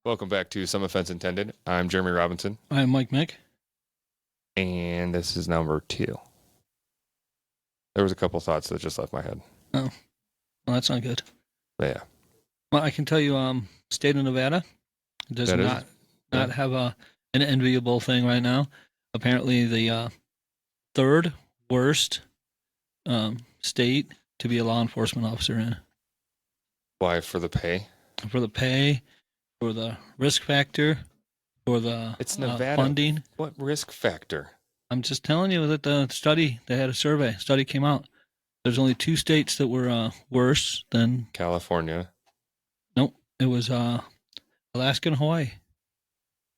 Welcome back to Some Offense Intended. I'm Jeremy Robinson, I'm Mike Mick. and this is number 2. There was a couple thoughts that just left my head. Oh, well, that's not good. But yeah, Well, I can tell you, state of Nevada does That is- not yeah. have an enviable thing right now. Apparently, the third worst state to be a law enforcement officer in Why for the pay? for the pay, for the risk factor, for the It's Nevada. funding. What risk factor? I'm just telling you that the study, they had a survey. Study came out. There's only 2 states that were worse than. California. Nope, it was Alaska and Hawaii.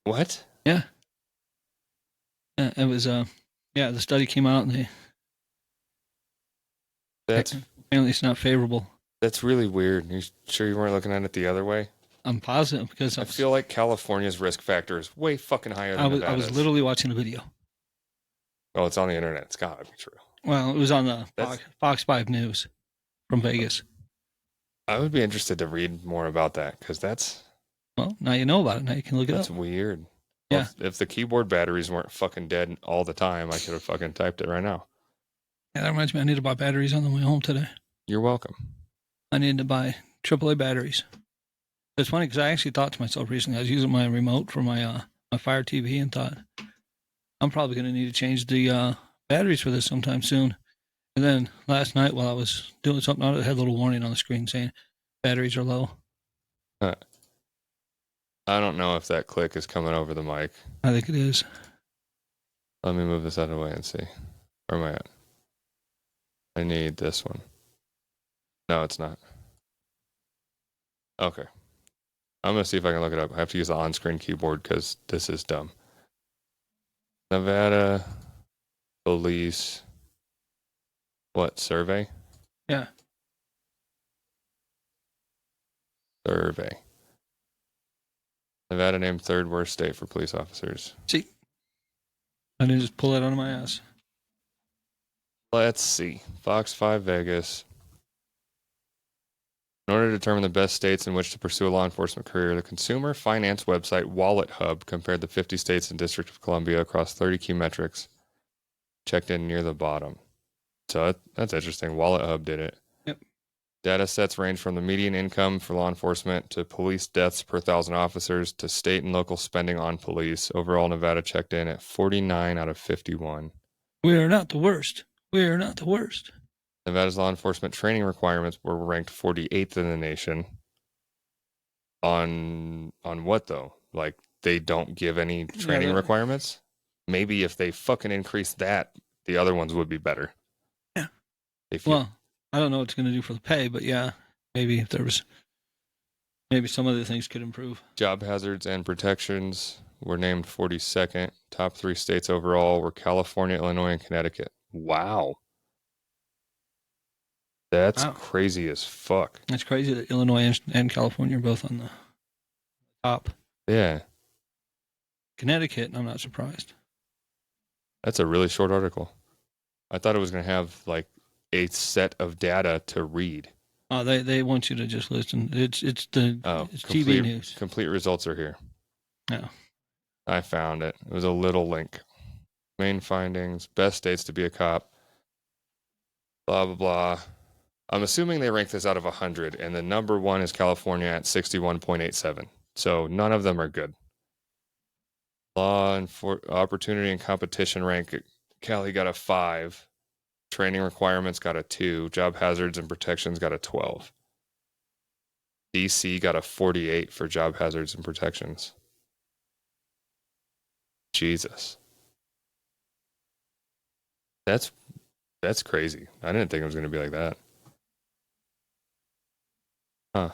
What? Yeah. It was the study came out and That's apparently it's not favorable. that's really weird. You sure you weren't looking at it the other way? I'm positive because I feel like California's risk factor is way fucking higher than I Nevada's. was literally watching a video. Oh, it's on the internet. It's gotta be true. Well, it was on the Fox 5 News from Vegas. I would be interested to read more about that because that's Now you know about it. Now you can look it that's up. weird. Yeah. Well, if the keyboard batteries weren't fucking dead all the time, I could have fucking typed it right now. Yeah, that reminds me, I need to buy batteries on the way home today. You're welcome. I need to buy AAA batteries. It's funny because I actually thought to myself recently, I was using my remote for my my Fire TV and thought, I'm probably going to need to change the batteries for this sometime soon. And then last night while I was doing something on it, it had a little warning on the screen saying batteries are low. I don't know if that click is coming over the mic. I think it is. Let me move this out of the way and see. Where am I at? I need this one. No, it's not. Okay. I'm going to see if I can look it up. I have to use the on-screen keyboard because this is dumb. Nevada Police. What, survey? Yeah. Survey. Nevada named 3rd worst state for police officers. See, I didn't just pull that out of my ass. Let's see. Fox 5 Vegas. In order to determine the best states in which to pursue a law enforcement career, the consumer finance website Wallet Hub compared the 50 states and District of Columbia across 30 key metrics. Checked in near the bottom. So that's interesting. Wallet Hub did it. Yep. Data sets range from the median income for law enforcement to police deaths per 1,000 officers to state and local spending on police. Overall, Nevada checked in at 49 out of 51. We are not the worst. We are not the worst. Nevada's law enforcement training requirements were ranked 48th in the nation. On what though? Like they don't give any training requirements? Maybe if they fucking increase that, the other ones would be better. Yeah. Well, I don't know what it's going to do for the pay, but yeah, maybe if there was, maybe some other things could improve. Job hazards and protections were named 42nd. Top 3 states overall were California, Illinois, and Connecticut. Wow. That's crazy as fuck. That's crazy that Illinois and California are both on the top. Yeah. Connecticut, I'm not surprised. That's a really short article. I thought it was going to have like a set of data to read. Oh, they want you to just listen. It's TV news. Complete results are here. No. I found it. It was a little link. Main findings, best states to be a cop. Blah, blah, blah. I'm assuming they rank this out of 100, and the number 1 is California at 61.87. So none of them are good. Law and opportunity and competition rank, Cali got a 5. Training requirements got a 2. Job hazards and protections got a 12. DC got a 48 for job hazards and protections. Jesus. That's crazy. I didn't think it was going to be like that. Huh.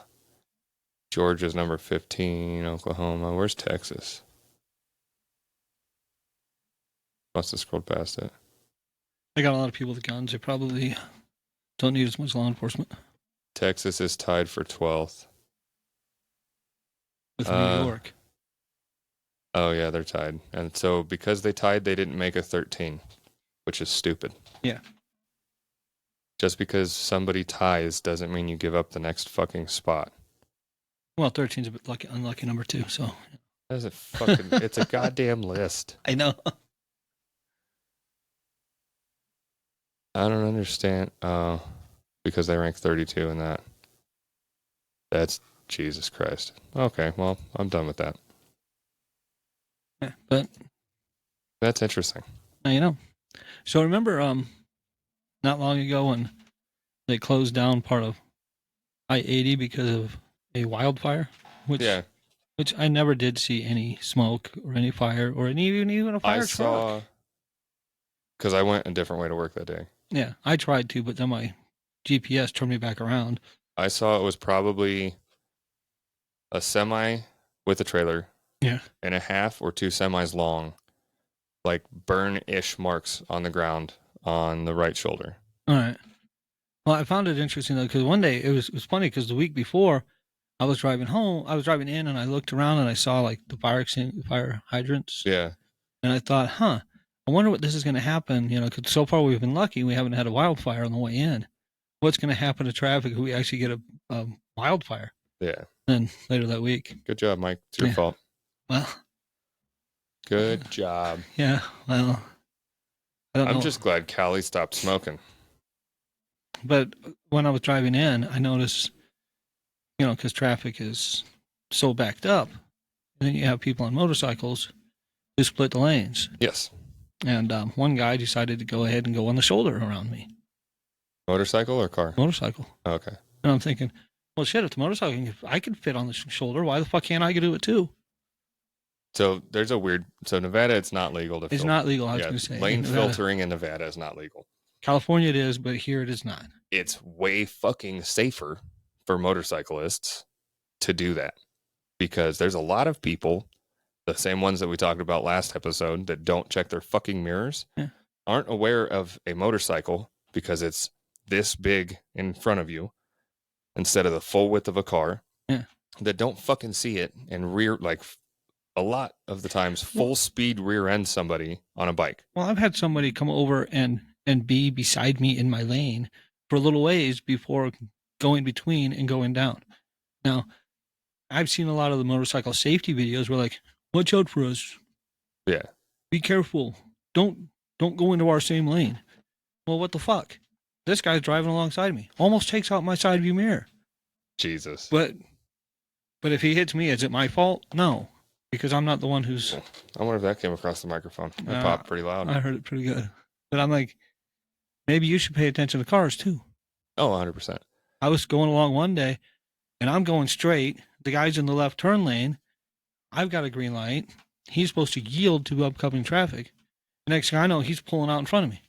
Georgia's number 15. Oklahoma. Where's Texas? Must have scrolled past it. They got a lot of people with guns. They probably don't need as much law enforcement. Texas is tied for 12th. With New York. Oh, yeah, they're tied. And so because they tied, they didn't make a 13, which is stupid. Yeah. Just because somebody ties doesn't mean you give up the next fucking spot. Well, 13's a bit unlucky number too. So That's a fucking. It's a goddamn list. I know. I don't understand. Because they rank 32 in that. That's Jesus Christ. Okay, well, I'm done with that. Yeah, but That's interesting. you know. So remember, not long ago when they closed down part of I-80 because of a wildfire, which I never did see any smoke or any fire or even a fire truck. Saw, because I went a different way to work that day. Yeah, I tried to, but then my GPS turned me back around. I saw it was probably a semi with a trailer. Yeah. And a half or 2 semis long, like burn-ish marks on the ground on the right shoulder. All right. Well, I found it interesting though, because one day it was funny because the week before I was driving in and I looked around and I saw like the fire hydrants. Yeah. And I thought, I wonder what this is going to happen. You know, because so far we've been lucky. We haven't had a wildfire on the way in. What's going to happen to traffic if we actually get a wildfire? Yeah. Then later that week. Good job, Mike. It's your fault. Well. Good job. Yeah. Well. I'm just glad Callie stopped smoking. But when I was driving in, I noticed, because traffic is so backed up, and then you have people on motorcycles who split the lanes. Yes. And one guy decided to go ahead and go on the shoulder around me. Motorcycle or car? Motorcycle. Oh, okay. And I'm thinking, well, shit, if the motorcycle, I could fit on the shoulder, why the fuck can't I do it too? So there's so Nevada, it's not legal to It's not legal, I was going to say. Lane filtering in Nevada is not legal. California it is, but here it is not. It's way fucking safer for motorcyclists to do that because there's a lot of people, the same ones that we talked about last episode, that don't check their fucking mirrors, aren't aware of a motorcycle because it's this big in front of you instead of the full width of a car, that don't fucking see it and a lot of the times full speed rear end somebody on a bike. Well, I've had somebody come over and be beside me in my lane for a little ways before going between and going down. Now, I've seen a lot of the motorcycle safety videos where like, watch out for us. Yeah. Be careful. Don't go into our same lane. Well, what the fuck? This guy's driving alongside me. Almost takes out my side view mirror. Jesus. But if he hits me, is it my fault? No. Because I'm not the one who's... I wonder if that came across the microphone. It popped pretty loud. I heard it pretty good. But I'm like, maybe you should pay attention to cars too. Oh, 100%. I was going along one day, and I'm going straight. The guy's in the left turn lane. I've got a green light. He's supposed to yield to upcoming traffic. The next thing I know, he's pulling out in front of me.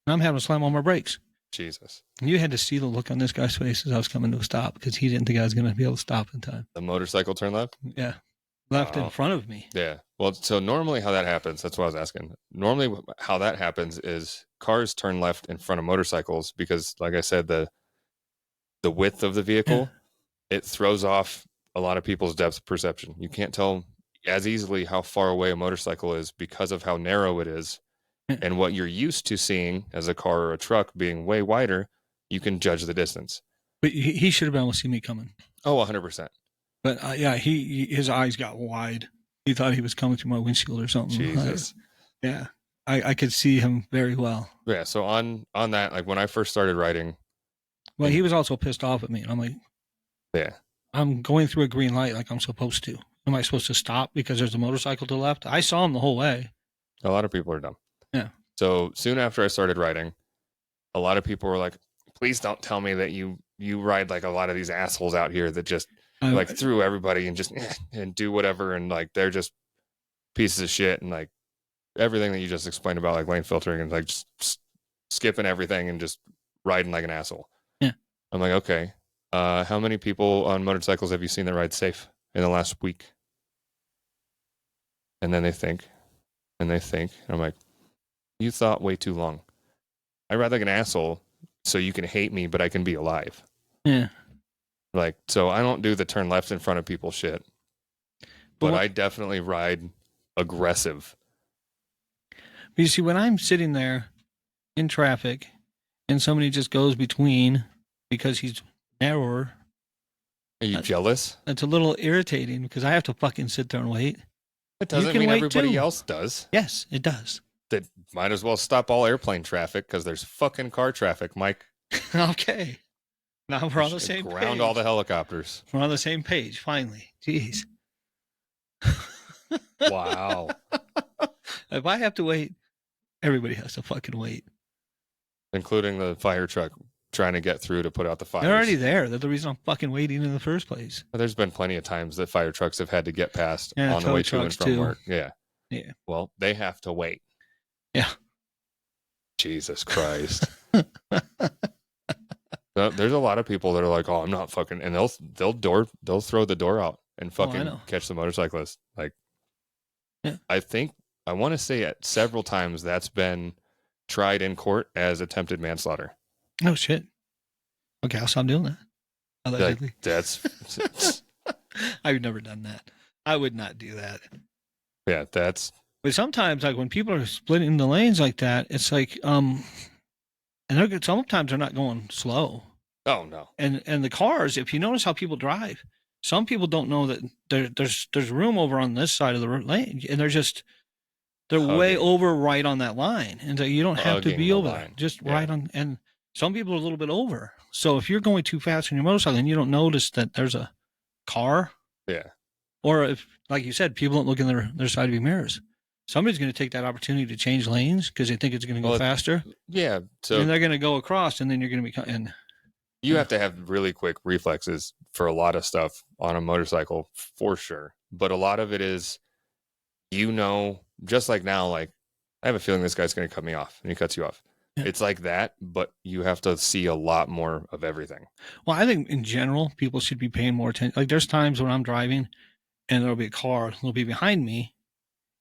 And I'm having to slam on my brakes. Jesus. And you had to see the look on this guy's face as I was coming to a stop because he didn't think I was going to be able to stop in time. The motorcycle turn left? Yeah. Left in front of me. Yeah. Well, so normally how that happens, that's what I was asking. Normally how that happens is cars turn left in front of motorcycles because, like I said, the width of the vehicle, it throws off a lot of people's depth perception. You can't tell as easily how far away a motorcycle is because of how narrow it is. And what you're used to seeing as a car or a truck being way wider, you can judge the distance. But he should have been able to see me coming. Oh, 100%. But his eyes got wide. He thought he was coming through my windshield or something. Jesus. I could see him very well. Yeah. So on that, like when I first started riding. Well, he was also pissed off at me. And I'm like, yeah, I'm going through a green light like I'm supposed to. Am I supposed to stop because there's a motorcycle to the left? I saw him the whole way. A lot of people are dumb. Yeah. So soon after I started riding, a lot of people were like, please don't tell me that you ride like a lot of these assholes out here that just like through everybody and just and do whatever. And like, they're just pieces of shit. And like everything that you just explained about like lane filtering and like just skipping everything and just riding like an asshole. Yeah. I'm like, okay. How many people on motorcycles have you seen that ride safe in the last week? And then they think. And I'm like, you thought way too long. I ride like an asshole so you can hate me, but I can be alive. Yeah. Like, so I don't do the turn left in front of people shit. But I definitely ride aggressive. But you see, when I'm sitting there in traffic and somebody just goes between because he's narrower Are you jealous? It's a little irritating because I have to fucking sit there and wait. It doesn't mean everybody else does. Yes, it does. They might as well stop all airplane traffic because there's fucking car traffic, Mike. Okay. Now we're on the same page. Ground all the helicopters. We're on the same page, finally. Jeez. Wow. If I have to wait, everybody has to fucking wait. Including the fire truck trying to get through to put out the fires. They're already there. They're the reason I'm fucking waiting in the first place. There's been plenty of times that fire trucks have had to get past on the way to and from work. Yeah. Yeah. Well, they have to wait. Yeah. Jesus Christ. There's a lot of people that are like, "Oh, I'm not fucking," and they'll throw the door out and fucking catch the motorcyclist. Like, yeah. I want to say it several times that's been tried in court as attempted manslaughter. Oh shit. Okay, I'll stop doing that. Allegedly. That's I've never done that. I would not do that. Yeah, that's. But sometimes, like when people are splitting the lanes like that, it's like, and sometimes they're not going slow. Oh no. And the cars, if you notice how people drive, some people don't know that there's room over on this side of the lane, and they're way over right on that line, and so you don't have to be over there, just right on. And some people are a little bit over. So if you're going too fast on your motorcycle and you don't notice that there's a car, or if, like you said, people don't look in their side view mirrors, somebody's going to take that opportunity to change lanes because they think it's going to go faster. Yeah. So and they're going to go across, and then you're going to be in. You have to have really quick reflexes for a lot of stuff on a motorcycle, for sure. But a lot of it is, just like now, like, I have a feeling this guy's going to cut me off, and he cuts you off. Yeah. It's like that, but you have to see a lot more of everything. Well, I think in general, people should be paying more attention. Like, there's times when I'm driving, and there'll be a car, they'll be behind me,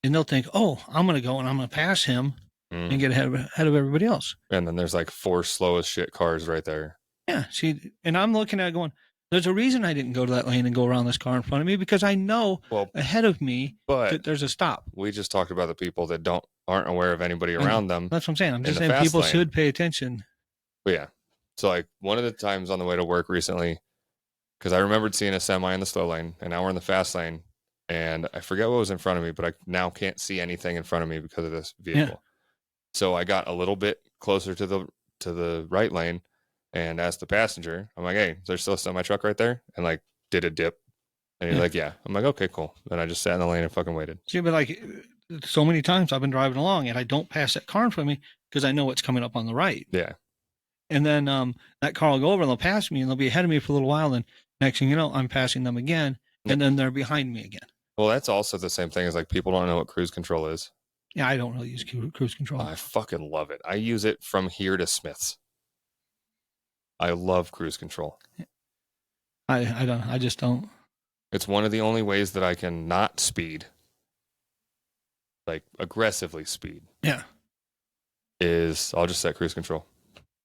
and they'll think, oh, I'm going to go and I'm going to pass him and get ahead of everybody else. And then there's like 4 slow as shit cars right there. Yeah, see, and I'm looking at it going, there's a reason I didn't go to that lane and go around this car in front of me, because I know ahead of me that there's a stop. We just talked about the people that aren't aware of anybody around them. That's what I'm saying. I'm just saying people should pay attention. But yeah. So like one of the times on the way to work recently, because I remembered seeing a semi in the slow lane, and now we're in the fast lane, and I forget what was in front of me, but I now can't see anything in front of me because of this vehicle. Yeah. So I got a little bit closer to the right lane and asked the passenger, I'm like, hey, is there still a semi truck right there? And like did a dip. And he's like, yeah. I'm like, okay, cool. And I just sat in the lane and fucking waited. See, but like so many times I've been driving along and I don't pass that car in front of me because I know what's coming up on the right. Yeah. And then that car will go over and they'll pass me and they'll be ahead of me for a little while. And next thing you know, I'm passing them again. And then they're behind me again. Well, that's also the same thing as like people don't know what cruise control is. Yeah, I don't really use cruise control. I fucking love it. I use it from here to Smith's. I love cruise control. I just don't. It's one of the only ways that I can not speed, like aggressively speed. Yeah. Is I'll just set cruise control.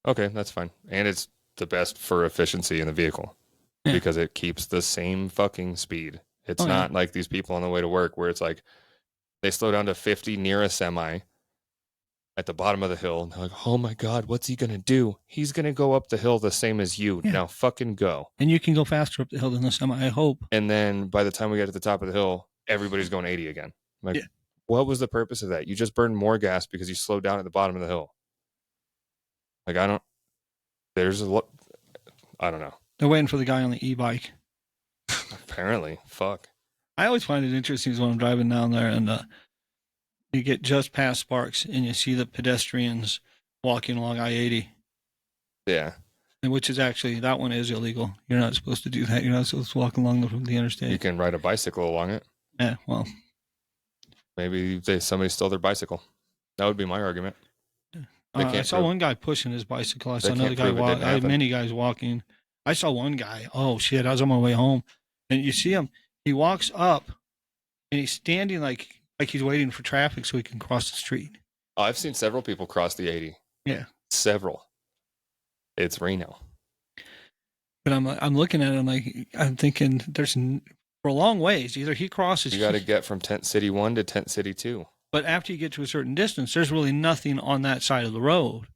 Okay, that's fine. And it's the best for efficiency in the vehicle because it keeps the same fucking speed. It's not like these people on the way to work where it's like they slow down to 50 near a semi at the bottom of the hill. And they're like, oh my God, what's he going to do? He's going to go up the hill the same as you. Yeah. Now fucking go. And you can go faster up the hill than the semi, I hope. And then by the time we get to the top of the hill, everybody's going 80 again. I'm like, what was the purpose of that? You just burned more gas because you slowed down at the bottom of the hill. Like, I don't know. They're waiting for the guy on the e-bike. Apparently. Fuck. I always find it interesting when I'm driving down there and you get just past Sparks and you see the pedestrians walking along I-80. Yeah. And which is actually, that one is illegal. You're not supposed to do that. You're not supposed to walk along the interstate. You can ride a bicycle along it. Yeah, well. Maybe somebody stole their bicycle. That would be my argument. I saw one guy pushing his bicycle. I saw another guy walking. I had many guys walking. I saw one guy. Oh, shit. I was on my way home. And you see him. He walks up and he's standing like he's waiting for traffic so he can cross the street. Oh, I've seen several people cross the 80. Yeah. Several. It's Reno. But I'm looking at it. I'm thinking there's for a long ways. Either he crosses. You got to get from Tent City 1 to Tent City 2. But after you get to a certain distance, there's really nothing on that side of the road,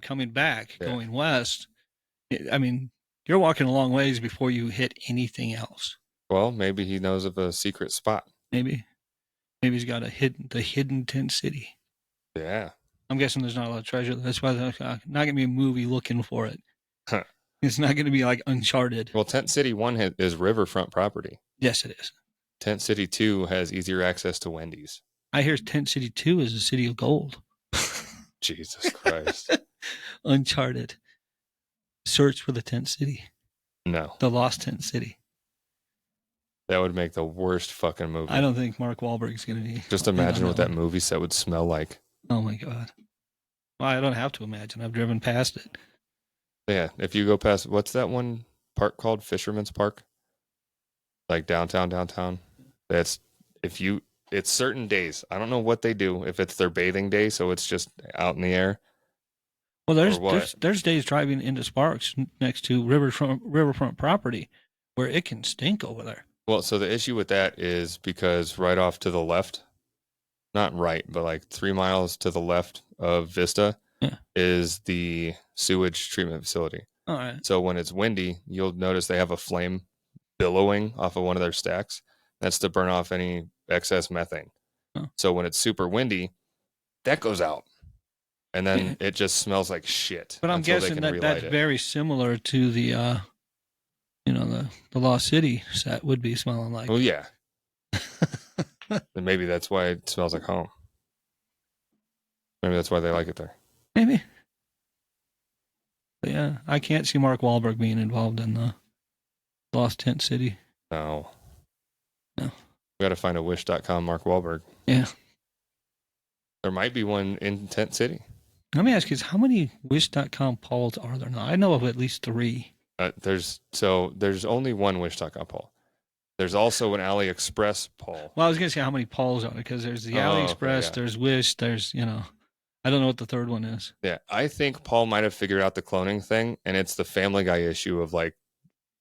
coming back, going west. I mean, You're walking a long ways before you hit anything else. Well, maybe he knows of a secret spot. Maybe he's got the hidden tent city. Yeah. I'm guessing there's not a lot of treasure. That's why there's not gonna be a movie looking for it. It's not gonna be like Uncharted. Well, Tent City 1 is riverfront property. Yes, it is. Tent City 2 has easier access to Wendy's. I hear Tent City 2 is a city of gold. Jesus Christ. Uncharted. Search for the Tent City. No. The Lost Tent City. That would make the worst fucking movie. I don't think Mark Wahlberg's going to be. Just imagine what that movie set would smell like. Oh my God. Well, I don't have to imagine. I've driven past it. Yeah. If you go past, what's that one park called? Fisherman's Park? Like downtown. It's certain days. I don't know what they do. If it's their bathing day, so it's just out in the air. Well, there's days driving into Sparks next to riverfront property where it can stink over there. Well, so the issue with that is because right off to the left, not right, but like 3 miles to the left of Vista is the sewage treatment facility. All right. So when it's windy, you'll notice they have a flame billowing off of one of their stacks. That's to burn off any excess methane. Oh. So when it's super windy, that goes out. And then it just smells like shit. But I'm guessing that's very similar to the the Lost City set would be smelling like. Oh, yeah. And maybe that's why it smells like home. Maybe that's why they like it there. Maybe. But yeah, I can't see Mark Wahlberg being involved in the Lost Tent City. No. We got to find a Wish.com Mark Wahlberg. Yeah. There might be one in Tent City. Let me ask you, how many Wish.com Pauls are there now? I know of at least 3. There's only one Wish.com Paul. There's also an AliExpress Paul. Well, I was going to say how many Pauls are there, because there's the AliExpress, there's Wish, there's, I don't know what the third one is. Yeah, I think Paul might have figured out the cloning thing, and it's the Family Guy issue of like,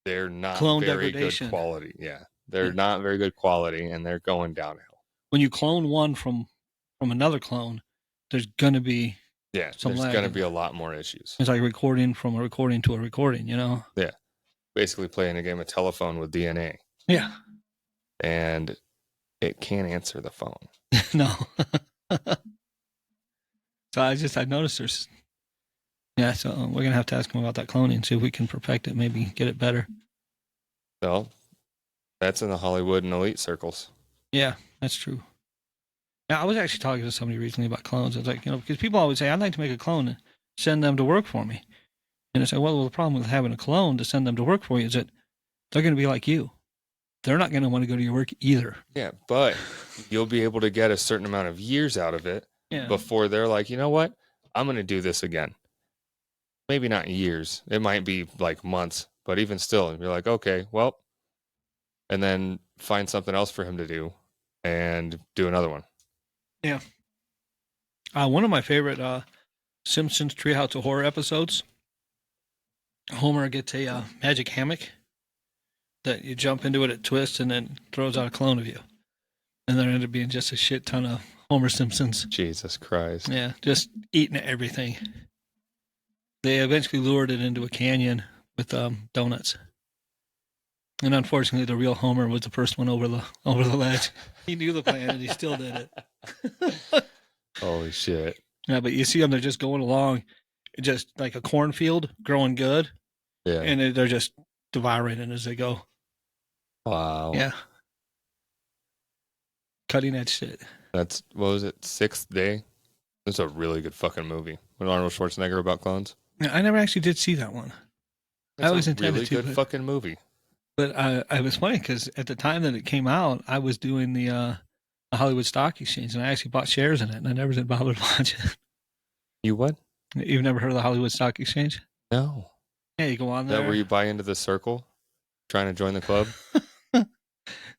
they're not clone very degradation. Good quality. Yeah, they're not very good quality, and they're going downhill. When you clone one from another clone, there's going to be there's going to be a lot more issues. It's like recording from a recording to a recording, Yeah. Basically playing a game of telephone with DNA. Yeah. And it can't answer the phone. No. So I noticed there's. Yeah, so we're going to have to ask him about that cloning, see if we can perfect it, maybe get it better. Well, that's in the Hollywood and elite circles. Yeah, that's true. Now, I was actually talking to somebody recently about clones. I was like, because people always say, I'd like to make a clone and send them to work for me. And I say, well, the problem with having a clone to send them to work for you is that they're going to be like you. They're not going to want to go to your work either. Yeah, but you'll be able to get a certain amount of years out of it before they're like, you know what? I'm going to do this again. Maybe not years. It might be like months, but even still, you're like, okay, well, and then find something else for him to do and do another one. Yeah. One of my favorite Simpsons Treehouse of Horror episodes, Homer gets a magic hammock that you jump into it, it twists, and then throws out a clone of you. And there ended up being just a shit ton of Homer Simpsons. Jesus Christ. Yeah, just eating everything. They eventually lured it into a canyon with donuts. And unfortunately, the real Homer was the first one over the ledge. He knew the plan, and he still did it. Holy shit. Yeah, but you see them, they're just going along, just like a cornfield, growing good. Yeah. And they're just devouring it as they go. Wow. Yeah. Cutting edge shit. That's, what was it, Sixth Day? It's a really good fucking movie with Arnold Schwarzenegger about clones. I never actually did see that one. It's I was a really good fucking movie. But I was funny because at the time that it came out, I was doing the Hollywood Stock Exchange, and I actually bought shares in it, and I never did bother to watch it. You what? You've never heard of the Hollywood Stock Exchange? No. Yeah, you go on there. Is that where you buy into the circle, trying to join the club?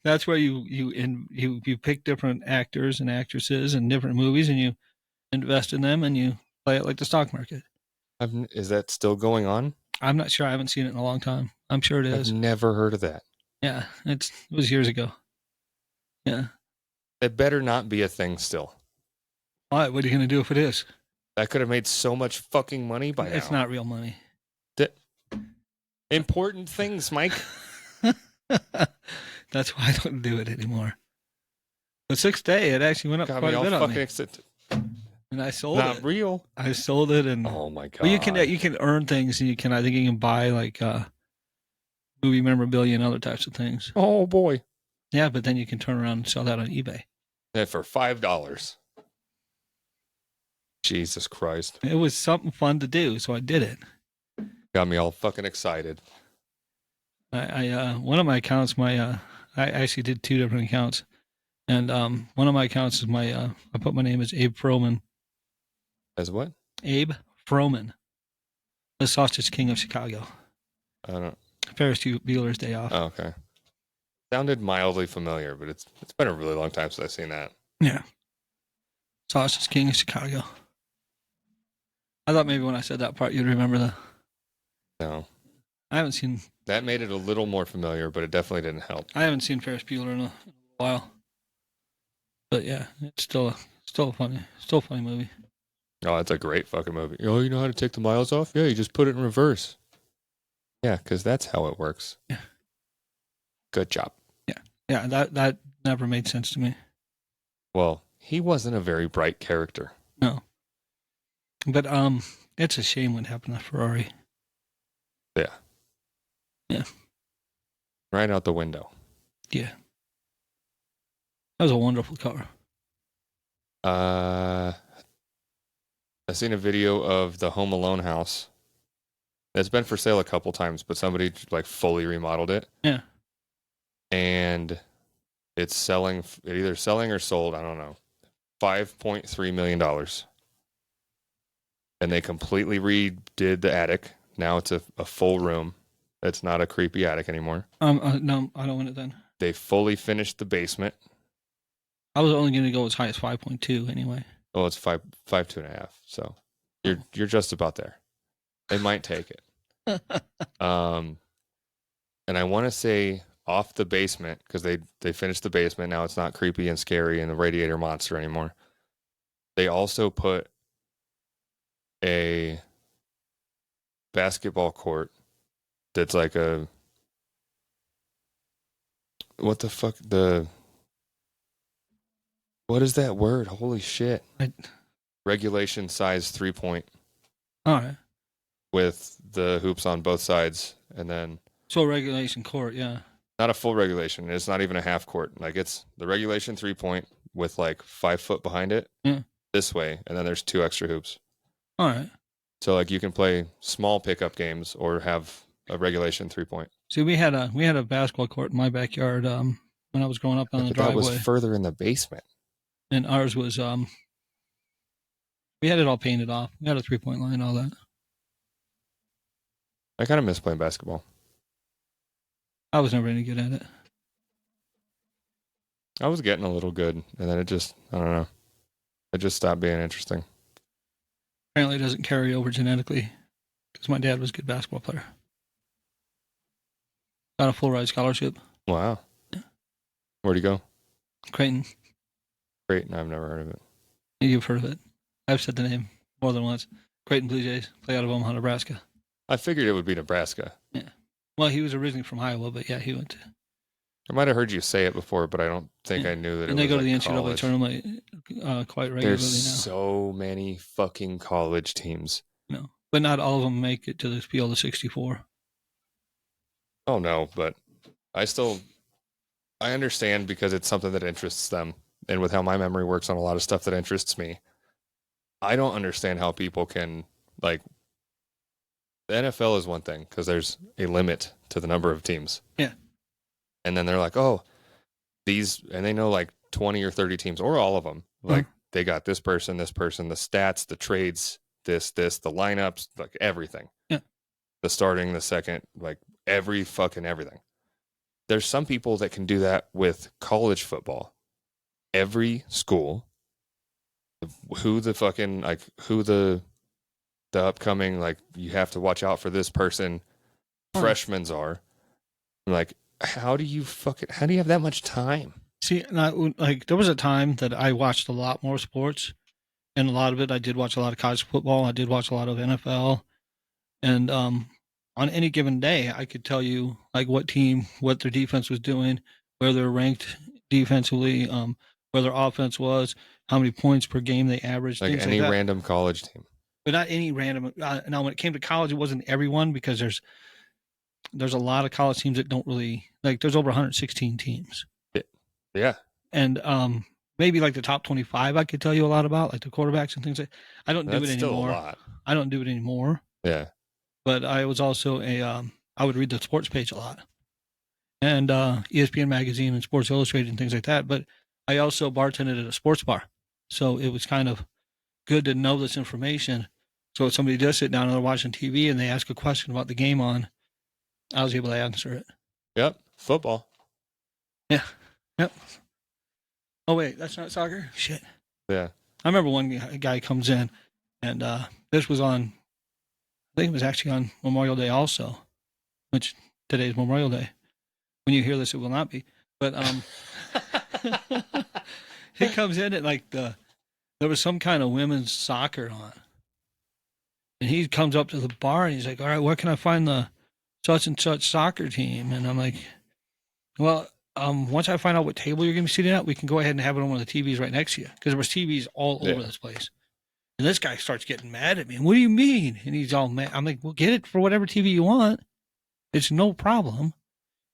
That's where you pick different actors and actresses and different movies, and you invest in them, and you play it like the stock market. Is that still going on? I'm not sure. I haven't seen it in a long time. I'm sure it is. I've never heard of that. Yeah, it was years ago. Yeah. It better not be a thing still. All right, what are you going to do if it is? That could have made so much fucking money by now. It's not real money. Important things, Mike. That's why I don't do it anymore. The 6th day, it actually went up Got quite me a all bit on fucking me. excited. And I sold Not it. real. I sold it, and Oh my god. well, you can earn things, and I think you can buy like movie memorabilia and other types of things. Oh boy. Yeah, but then you can turn around and sell that on eBay. And for $5. Jesus Christ. It was something fun to do, so I did it. Got me all fucking excited. I one of my accounts, I actually did 2 different accounts, and one of my accounts is I put my name as Abe Froman. As what? Abe Froman, the Sausage King of Chicago. I don't. Ferris Bueller's Day Off. Oh, okay. Sounded mildly familiar, but it's been a really long time since I've seen that. Yeah. Sausage King of Chicago. I thought maybe when I said that part you'd remember that. No. I haven't seen. That made it a little more familiar, but it definitely didn't help. I haven't seen Ferris Bueller in a while. But yeah, it's still a funny movie. Oh, it's a great fucking movie. Oh, you know how to take the miles off? Yeah, you just put it in reverse. Yeah, because that's how it works. Yeah. Good job. Yeah, that never made sense to me. Well, he wasn't a very bright character. No. But it's a shame what happened to Ferrari. Yeah. Yeah. Right out the window. Yeah. That was a wonderful car. I've seen a video of the Home Alone house. It's been for sale a couple times, but somebody like fully remodeled it. Yeah. And it's selling, either selling or sold, I don't know, $5.3 million. And they completely redid the attic. Now it's a full room. It's not a creepy attic anymore. No, I don't want it then. They fully finished the basement. I was only going to go as high as 5.2 anyway. Oh, it's 5.5. So you're just about there. They might take it. And I want to say off the basement, because they finished the basement. Now it's not creepy and scary and the radiator monster anymore. They also put a basketball court that's like a, what the fuck, what is that word? Holy shit. Regulation size 3-point. All right. With the hoops on both sides, and then So regulation court, yeah. not a full regulation. It's not even a half court. Like it's the regulation 3-point with like 5 foot behind it. Yeah. This way, and then there's 2 extra hoops. All right. So like you can play small pickup games or have a regulation 3-point. See, we had a basketball court in my backyard when I was growing up on the driveway. That was further in the basement. And ours was we had it all painted off. We had a 3-point line, all that. I kind of miss playing basketball. I was never any good at it. I was getting a little good, and then I don't know. It just stopped being interesting. Apparently, it doesn't carry over genetically because my dad was a good basketball player. Got a full ride scholarship. Wow. Yeah. Where'd he go? Creighton. Creighton. I've never heard of it. You've heard of it. I've said the name more than once. Creighton Blue Jays play out of Omaha, Nebraska. I figured it would be Nebraska. Yeah. Well, he was originally from Iowa, but yeah, he went to. I might have heard you say it before, but I don't think I knew that and it was. they go to the like NCAA college. tournament quite regularly There's now. so many fucking college teams. No, but not all of them make it to the field of 64. Oh no, but I understand because it's something that interests them, and with how my memory works on a lot of stuff that interests me, I don't understand how people can like. The NFL is one thing because there's a limit to the number of teams. Yeah. And then they're like, oh, and they know like 20 or 30 teams or all of them. Like they got this person, the stats, the trades, this, the lineups, like everything. Yeah. The starting, the second, like everything. There's some people that can do that with college football. Every school, who the upcoming, like, you have to watch out for this person, freshmen are. Like, how do you have that much time? See, like, there was a time that I watched a lot more sports, and a lot of it, I did watch a lot of college football. I did watch a lot of NFL, and on any given day, I could tell you like what team, what their defense was doing, where they're ranked defensively, where their offense was, how many points per game they averaged, Like things any like that. random college team. But not any random. Now, when it came to college, it wasn't everyone because there's a lot of college teams that don't really like. There's over 116 teams, Yeah. and maybe like the top 25, I could tell you a lot about, like the quarterbacks and things like. I don't do That's it still a anymore. lot. I don't do it anymore. Yeah. But I was also I would read the sports page a lot, and ESPN magazine and Sports Illustrated and things like that. But I also bartended at a sports bar, so it was kind of good to know this information. So if somebody does sit down and they're watching TV and they ask a question about the game on, I was able to answer it. Yep. Football. Yeah. Yep. Oh wait, that's not soccer. Shit. Yeah. I remember one guy comes in, and this was on. I think it was actually on Memorial Day also, which today's Memorial Day. When you hear this, it will not be. But he comes in at like there was some kind of women's soccer on, and he comes up to the bar and he's like, "All right, where can I find the such and such soccer team?" And I'm like, "Well, once I find out what table you're going to be sitting at, we can go ahead and have it on one of the TVs right next to you because there was TVs all over this place." And this guy starts getting mad at me. What do you mean? And he's all mad. I'm like, "Well, get it for whatever TV you want. It's no problem."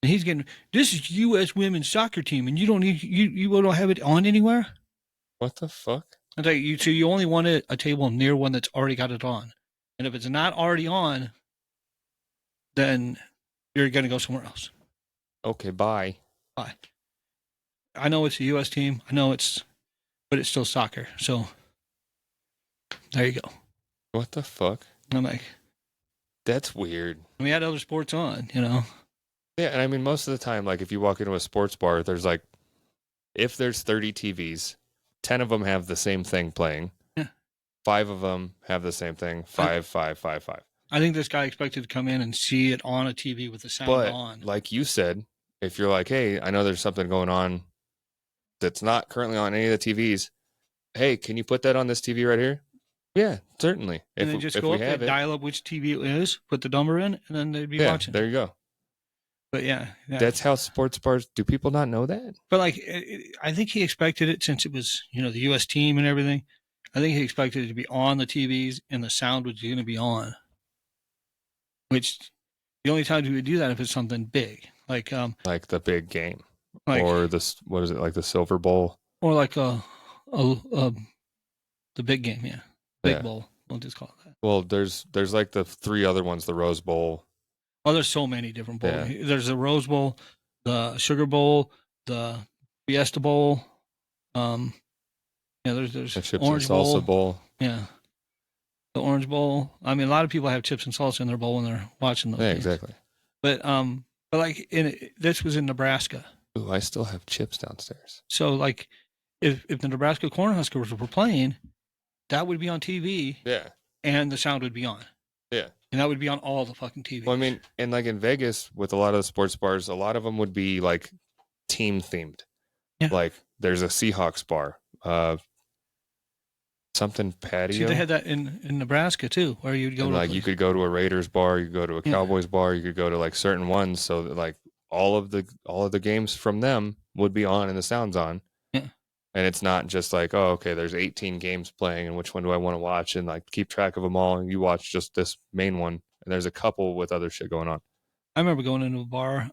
And he's getting, "This is U.S. women's soccer team, and you don't need you don't have it on anywhere." What the fuck? I like, so you only want a table near one that's already got it on, and if it's not already on, then you're gonna go somewhere else. Okay, bye. Bye. I know it's a U.S. team. I know but it's still soccer. So there you go. What the fuck? I'm like, That's weird. we had other sports on, you know. Yeah, and I mean, most of the time, like if you walk into a sports bar, there's like, if there's 30 TVs, 10 of them have the same thing playing. Yeah. 5 of them have the same thing. 5, 5, 5, 5. I think this guy expected to come in and see it on a TV with the sound on. Like you said, if you're like, hey, I know there's something going on that's not currently on any of the TVs. Hey, can you put that on this TV right here? Yeah, certainly. And then just go up and dial up which TV it is, put the number in, and then they'd be watching. There you go. But yeah, that's how sports bars. Do people not know that? But like, I think he expected it since it was, the U.S. team and everything. I think he expected it to be on the TVs and the sound was going to be on. Which the only time we would do that if it's something big, like the big game, or this, what is it, like the Silver Bowl, or like the big game, big bowl. We'll just call it that. Well, there's like the 3 other ones, the Rose Bowl. Oh, there's so many different bowls. Yeah. There's the Rose Bowl, the Sugar Bowl, the Fiesta Bowl. There's the chips Orange and salsa bowl. Yeah, the Orange Bowl. I mean, a lot of people have chips and salsa in their bowl when they're watching those. Yeah, games. Exactly. But like this was in Nebraska. Ooh, I still have chips downstairs. So like, if the Nebraska Cornhuskers were playing, that would be on TV. Yeah. And the sound would be on. Yeah. And that would be on all the fucking TVs. Well, I mean, and like in Vegas with a lot of the sports bars, a lot of them would be like team themed. Yeah. Like there's a Seahawks bar, something patio. See, they had that in Nebraska too, where you'd go and to like you could go to a Raiders bar, you could go to a Cowboys bar, you could go to like certain ones, so that like all of the games from them would be on and the sound's on. Yeah. And it's not just like, oh, okay, there's 18 games playing and which one do I want to watch, and like keep track of them all, and you watch just this main one, and there's a couple with other shit going on. I remember going into a bar.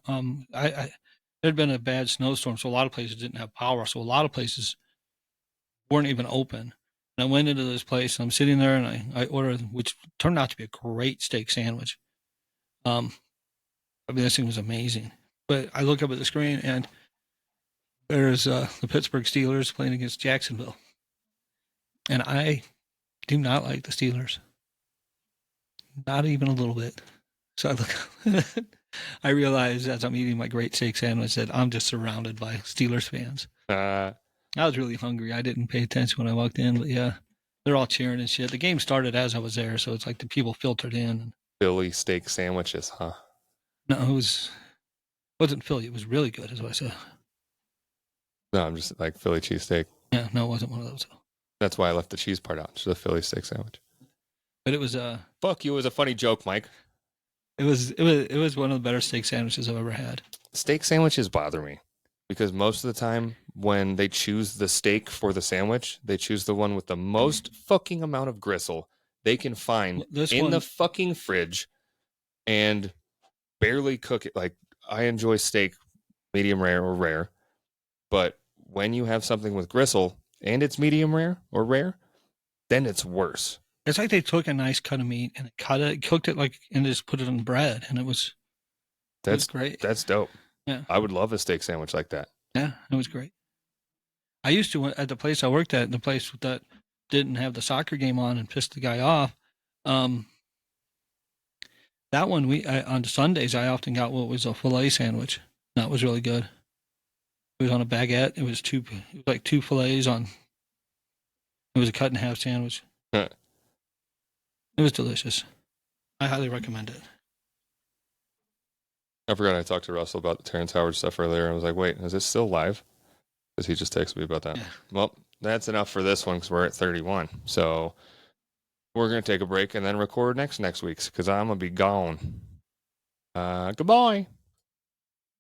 There'd been a bad snowstorm, so a lot of places didn't have power, so a lot of places weren't even open. And I went into this place, and I'm sitting there, and I ordered, which turned out to be a great steak sandwich. I mean, this thing was amazing. But I look up at the screen, and there's the Pittsburgh Steelers playing against Jacksonville. And I do not like the Steelers. Not even a little bit. So I look, I realized as I'm eating my great steak sandwich that I'm just surrounded by Steelers fans. I was really hungry. I didn't pay attention when I walked in, but yeah, they're all cheering and shit. The game started as I was there, so it's like the people filtered in. Philly steak sandwiches, huh? No, it wasn't Philly. It was really good, is what I said. No, I'm just like Philly cheesesteak. Yeah, no, it wasn't one of those. That's why I left the cheese part out. Just a Philly steak sandwich. But it was Fuck you, it was a funny joke, Mike. It was one of the better steak sandwiches I've ever had. Steak sandwiches bother me because most of the time when they choose the steak for the sandwich, they choose the one with the most fucking amount of gristle they can find This in the one, fucking fridge and barely cook it. Like, I enjoy steak medium rare or rare, but when you have something with gristle and it's medium rare or rare, then it's worse. it's like they took a nice cut of meat and cooked it like, and just put it on bread, and it was That's great. that's dope. Yeah, I would love a steak sandwich like that. yeah, it was great. I used to at the place I worked at, the place that didn't have the soccer game on and pissed the guy off. Um, that one on Sundays I often got what was a filet sandwich. That was really good. It was on a baguette. It was like two fillets on. It was a cut in half sandwich. It was delicious. I highly recommend it. I forgot I talked to Russell about the Terrence Howard stuff earlier. I was like, wait, is this still live? Because he just texted me about that. Yeah. Well, that's enough for this one because we're at 31. So we're going to take a break and then record next week's because I'm going to be gone. Goodbye.